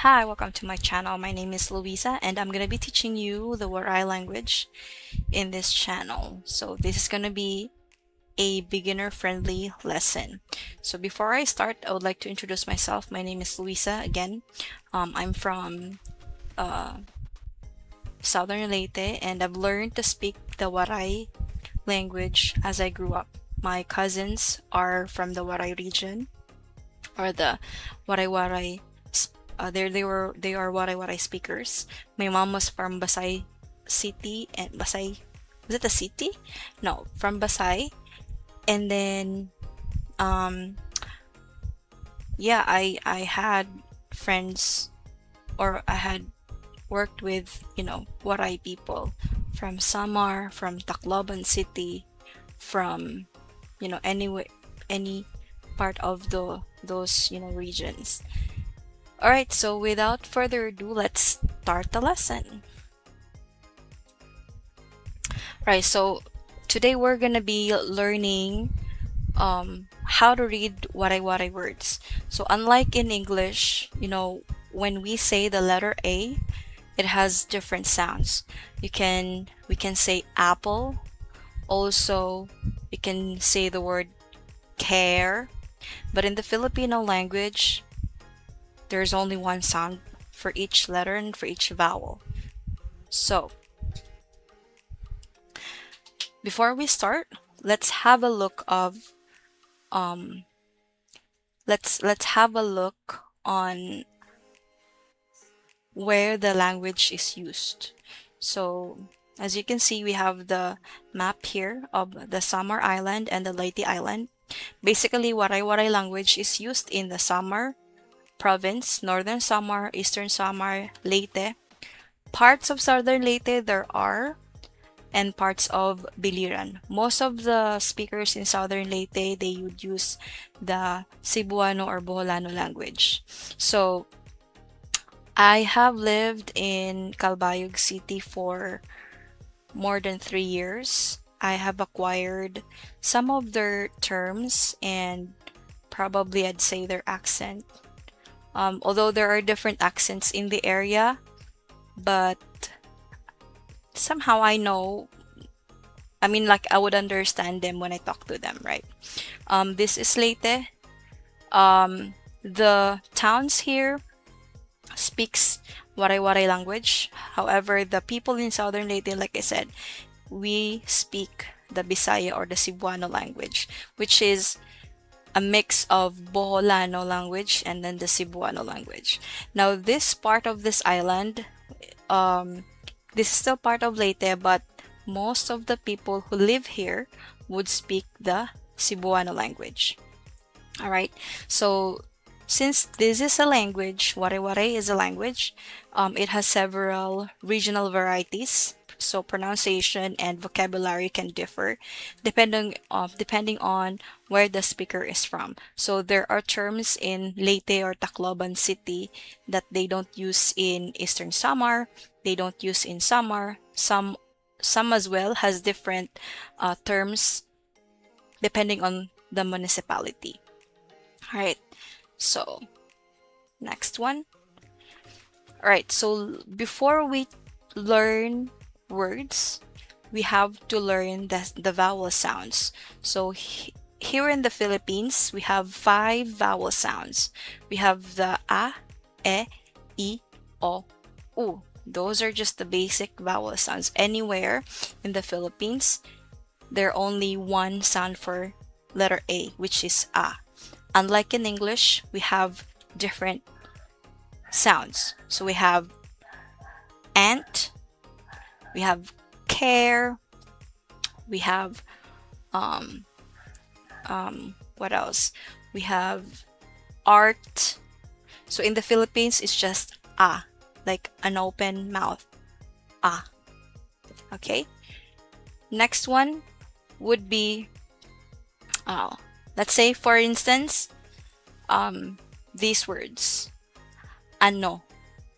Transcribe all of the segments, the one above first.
Hi, welcome to my channel. My name is Louisa and I'm going to be teaching you the Waray language in this channel. So this is going to be a beginner-friendly lesson. So before I start, I would like to introduce myself. My name is Louisa again. I'm from Southern Leyte and I've learned to speak the Waray language as I grew up. My cousins are from the Waray region or the Waray-Waray. They are Waray-Waray speakers. My mom was from Basay City and Basay. Was it a city? No, from Basay. And then yeah, I had friends, or I had worked with, Waray people from Samar, from Tacloban City, from any part of those regions. All right, so without further ado, let's start the lesson. Right, so today we're gonna be learning how to read waray-waray words. So unlike in English, when we say the letter A, it has different sounds. We can say apple. Also, we can say the word care. But in the Filipino language, there's only one sound for each letter and for each vowel. So, before we start, let's have a look of let's have a look on where the language is used. So, as you can see, we have the map here of the Samar Island and the Leyte Island. Basically, Waray-Waray language is used in the Samar province, Northern Samar, Eastern Samar, Leyte, parts of Southern Leyte there are, and parts of Biliran. Most of the speakers in Southern Leyte, they would use the Cebuano or Boholano language. So, I have lived in Calbayog City for more than 3 years. I have acquired some of their terms and probably I'd say their accent. Although there are different accents in the area, but somehow I know, like I would understand them when I talk to them, right? This is Leyte. The towns here speaks Waray-Waray language. However, the people in Southern Leyte, like I said, we speak the Bisaya or the Cebuano language, which is a mix of Boholano language and then the Cebuano language. Now, this part of this island, this is still part of Leyte, but most of the people who live here would speak the Cebuano language. All right, so since this is a language, Waray-Waray is a language, it has several regional varieties. So pronunciation and vocabulary can differ depending on where the speaker is from. So there are terms in Leyte or Tacloban City that they don't use in Eastern Samar, they don't use in Samar. Some as well has different terms depending on the municipality. All right, so next one. All right, so before we learn words, we have to learn the vowel sounds. So here in the Philippines, we have 5 vowel sounds. We have the a, e, I, o, u. Those are just the basic vowel sounds. Anywhere in the Philippines, there only one sound for letter A, which is a. Unlike in English, we have different sounds. So we have ant, we have care, we have what else? We have art. So in the Philippines, it's just a, like an open mouth. A. Okay. Next one would be, let's say for instance, these words. Ano,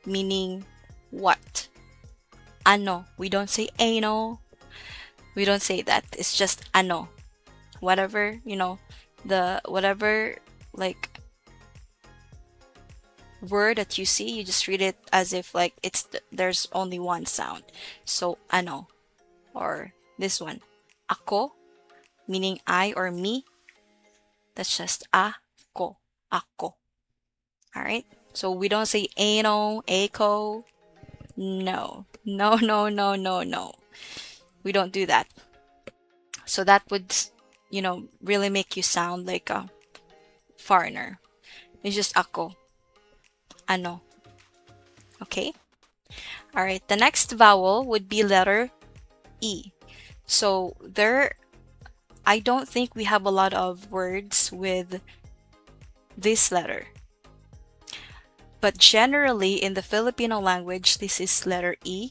meaning what? Ano. We don't say ano. We don't say that. It's just ano. Whatever, whatever, like, word that you see, you just read it as if like there's only one sound. So ano, or this one, ako, meaning I or me. That's just ako, ako. All right. So we don't say ano, ako. No, no, no, no, no, no. We don't do that. So that would, really make you sound like a foreigner. It's just ako, ano. Okay. All right. The next vowel would be letter E. So I don't think we have a lot of words with this letter. But generally in the Filipino language, this is letter E.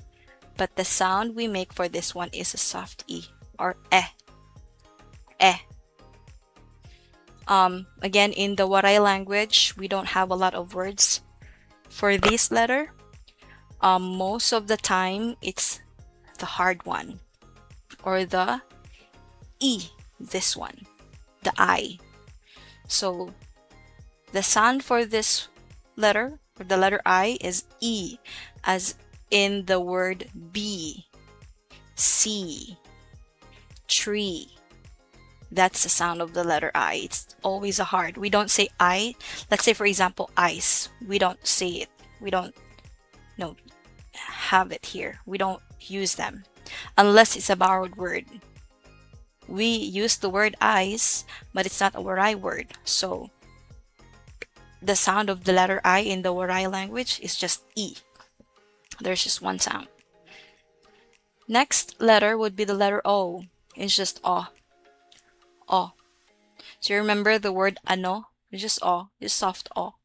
But the sound we make for this one is a soft E, or eh. Eh. Again, in the Waray language, we don't have a lot of words for this letter. Most of the time, it's the hard one, or the E, this one, the I. So the sound for this letter, or the letter I, is E, as in the word B, C, tree. That's the sound of the letter I. It's always a hard. We don't say I. Let's say, for example, ice. We don't say it. We don't have it here. We don't use them unless it's a borrowed word. We use the word ice, but it's not a Waray word. So the sound of the letter I in the Waray language is just E. There's just one sound. Next letter would be the letter O. It's just O. O. So you remember the word ano? It's just O. Just soft O.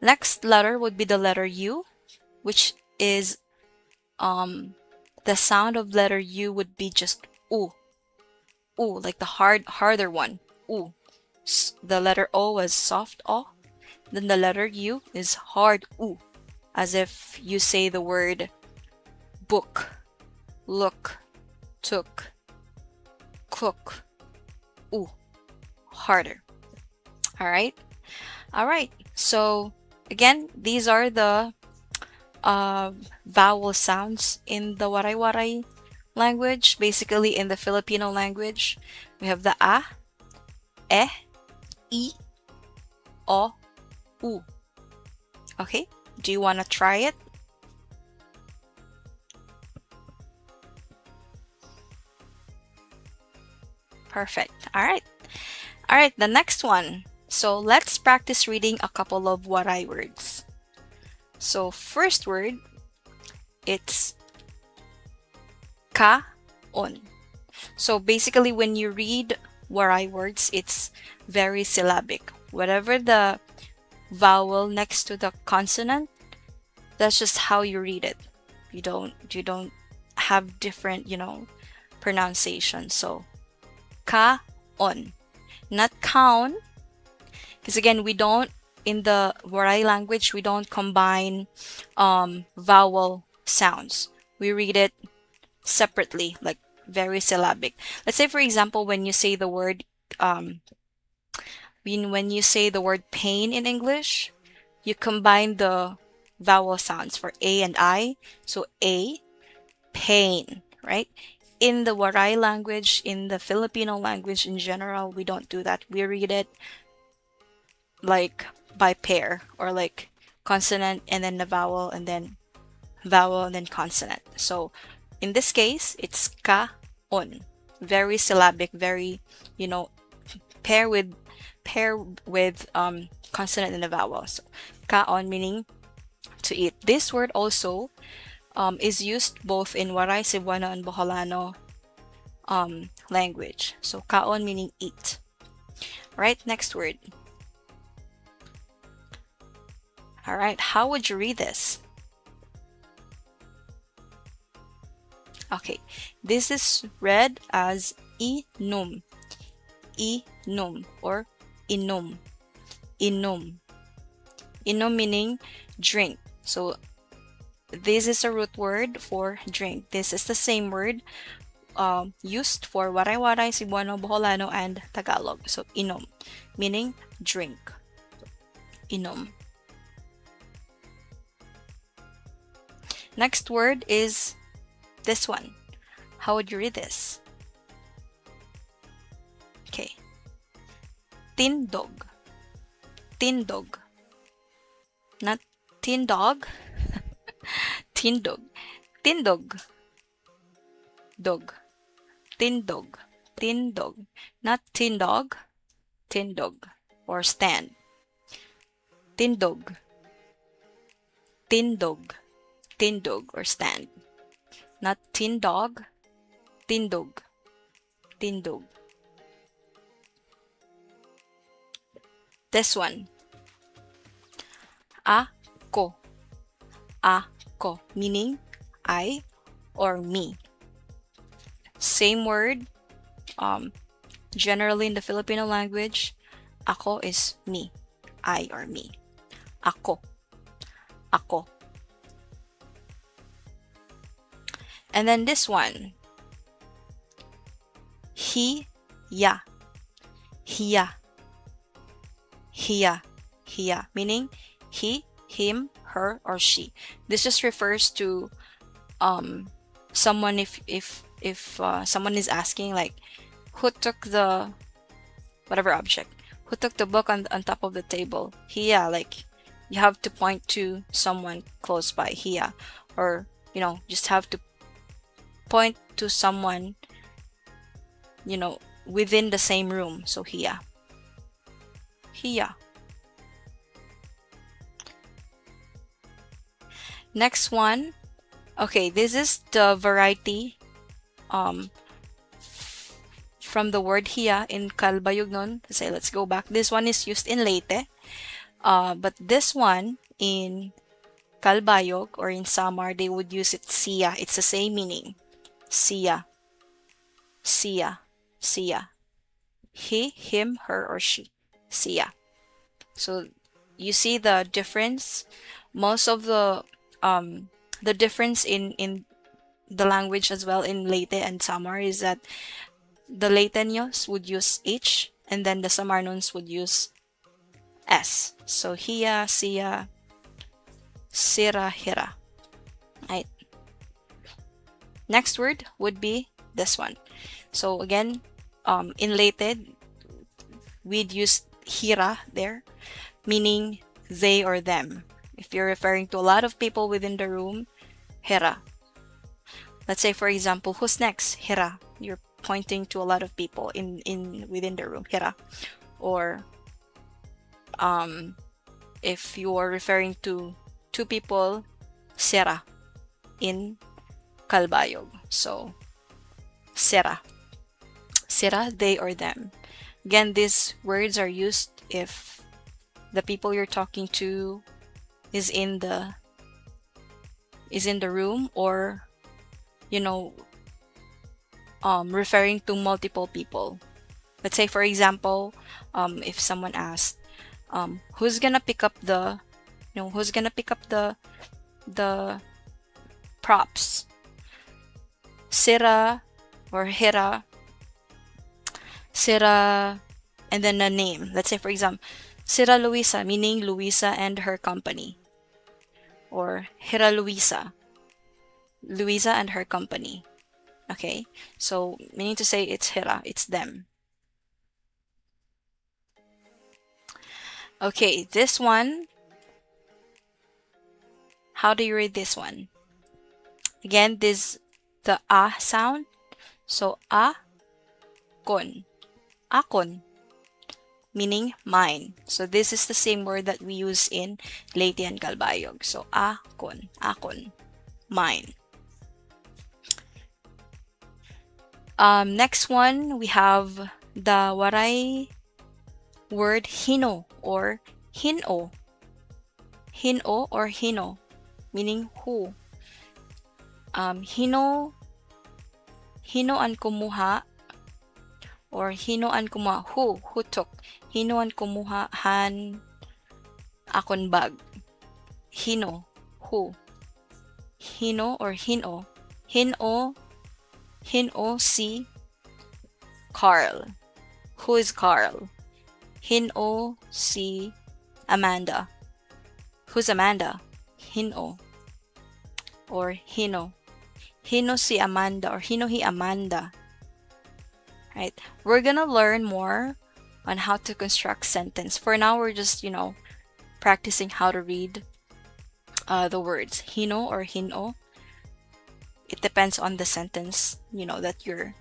Next letter would be the letter U, which is the sound of letter U would be just U. U, like the harder one. U. The letter O was soft O. Then the letter U is hard U, as if you say the word book, look, took, cook. U. Harder. All right. All right. So again, these are the vowel sounds in the Waray-Waray language. Basically, in the Filipino language, we have the A, E, I, O, U. Okay, do you want to try it? Perfect. All right. All right, the next one. So let's practice reading a couple of Waray words. So first word, it's ka-on. So basically when you read Waray words, it's very syllabic. Whatever the vowel next to the consonant, that's just how you read it. You don't have different, pronunciation. So ka-on, not kaon, because again, we don't, in the Waray language, we don't combine vowel sounds. We read it separately, like very syllabic. Let's say, for example, when you say the word when you say the word pain in English, you combine the vowel sounds for A and I. So A, pain, right? In the Waray language, in the Filipino language in general, we don't do that. We read it like by pair, or like consonant and then the vowel and then consonant. So in this case, it's ka-on. Very syllabic, very, pair with consonant and the vowel. So ka-on meaning to eat. This word also is used both in Waray, Cebuano, and Boholano language. So ka-on meaning eat. Right, next word. All right, how would you read this? Okay, this is read as inum, inum, or inum, inum. Inum meaning drink. So this is a root word for drink. This is the same word used for Waray-Waray, Cebuano, Boholano, and Tagalog. So inom, meaning drink. inom. Next word is this one. How would you read this? Okay. Tindog. Tindog. Not tin dog. Tindog. Tindog. Dog. Tindog. Tindog. Not tin dog. Tindog. Or stand. Tindog. Tindog. Tindog or stand. Not tin dog. Tindog. Tindog. This one. Ako. Ako. Meaning I or me. Same word. Generally in the Filipino language, ako is me. I or me. Ako. Ako. And then this one. Hiya. Hiya. Hiya. Hiya. Meaning he, him, her, or she. This just refers to someone if someone is asking like who took the whatever object, who took the book on top of the table. Hiya, like you have to point to someone close by. Hiya, or just have to point to someone within the same room. So hiya. Hiya. Next one. Okay, this is the variety from the word hiya in Kalbayognon. Say, let's go back. This one is used in Leyte. But this one in Kalbayog or in Samar, they would use it siya. It's the same meaning. Siya. Siya. Siya. He, him, her, or she. Siya. So you see the difference. Most of the difference in the language as well in Leyte and Samar is that the Leyteños would use H and then the Samarnons would use S. So hiya, siya, sira, hira. Right. Next word would be this one. So again, in Leyte, we'd use hira there, meaning they or them. If you're referring to a lot of people within the room, hira. Let's say, for example, who's next? Hira. You're pointing to a lot of people within the room. Hira. Or if you're referring to two people, sera in Kalbayog. So sera. Sera, they or them. Again, these words are used if the people you're talking to is in the room, or referring to multiple people. Let's say, for example, if someone asked, who's gonna pick up the props? Sira or hira. Sira, and then a name. Let's say, for example, Sira Luisa, meaning Luisa and her company. Or Hira Luisa, Luisa and her company. Okay, so meaning to say it's Hira, it's them. Okay, this one. How do you read this one? Again, the sound. So kon. Akon. Meaning mine. So this is the same word that we use in Leyte and Kalbayog. So akon. Akon. Mine. Next one, we have the Waray word hino or hino. Hino or hino, meaning who. Hino an kumuha or hino an kumuha, who took. Hino an kumuha han akon bag. Hino, who. Hino or hino. Hino si Carl. Who is Carl? Hino si Amanda. Who's Amanda? Hino or Hino. Hino si Amanda or Hino hi Amanda. Right? We're gonna learn more on how to construct sentence. For now, we're just, practicing how to read the words Hino or Hino. It depends on the sentence, that you're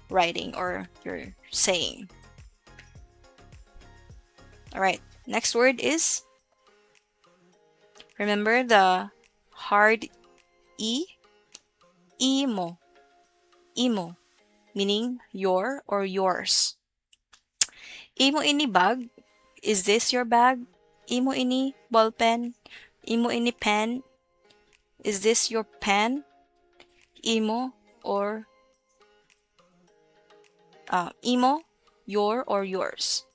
writing or you're saying. All right. Next word is, remember the hard E? Imo. Imo, meaning your or yours. Imo ini bag? Is this your bag? Imo ini ballpen? Imo ini pen? Is this your pen? Imo or imo, your or yours.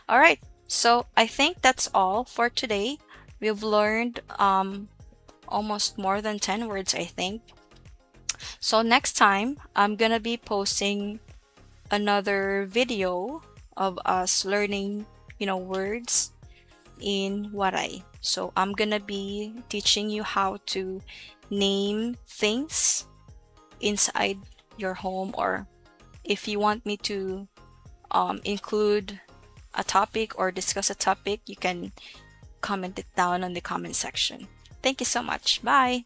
All right. So I think that's all for today. We've learned almost more than 10 words, I think. So next time, I'm gonna be posting another video of us learning, words in Waray. So I'm gonna be teaching you how to name things inside your home, or if you want me to include a topic or discuss a topic, you can comment it down on the comment section. Thank you so much. Bye.